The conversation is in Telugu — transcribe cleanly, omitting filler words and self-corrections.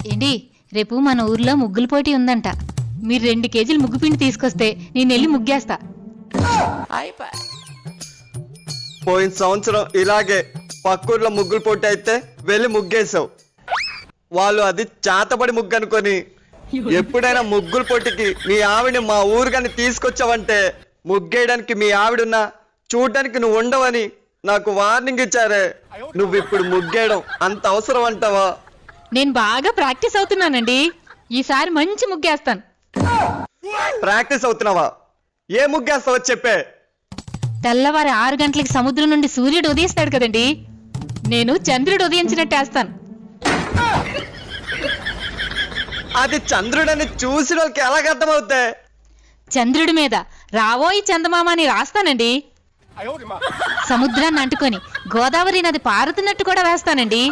ఏంటి రేపు మన ఊర్లో ముగ్గుల పోటీ ఉందంట. మీరు 2 కేజీలు ముగ్గు పిండి తీసుకొస్తే నేను వెళ్ళి ముగ్గేస్తా. పోయిన సంవత్సరం ఇలాగే పక్కూర్లో ముగ్గులు పోటీ అయితే వెళ్ళి ముగ్గేసావు. వాళ్ళు అది చాతపడి ముగ్గు అనుకొని ఎప్పుడైనా ముగ్గుల పోటీకి మీ ఆవిడని మా ఊరు కానీ తీసుకొచ్చావంటే ముగ్గేయడానికి మీ ఆవిడున్నా చూడడానికి నువ్వు ఉండవని నాకు వార్నింగ్ ఇచ్చారే. నువ్వు ఇప్పుడు ముగ్గేయడం అంత అవసరం అంటావా? నేను బాగా ప్రాక్టీస్ అవుతున్నానండి. ఈసారి మంచి ముగ్గేస్తాను. ప్రాక్టీస్ అవుతున్నావా? ఏ ముగ్గేస్తావో చెప్పే. తెల్లవారి 6 గంటలకి సముద్రం నుండి సూర్యుడు ఉదయిస్తాడు కదండి, నేను చంద్రుడు ఉదయించినట్టు వేస్తాను. అది చంద్రుడని చూసిన వాళ్ళకి ఎలాగ అర్థమవుతాయి? చంద్రుడి మీద రావోయి చందమామ అని రాస్తానండి. సముద్రాన్ని అంటుకొని గోదావరి నది పారుతున్నట్టు కూడా వేస్తానండి.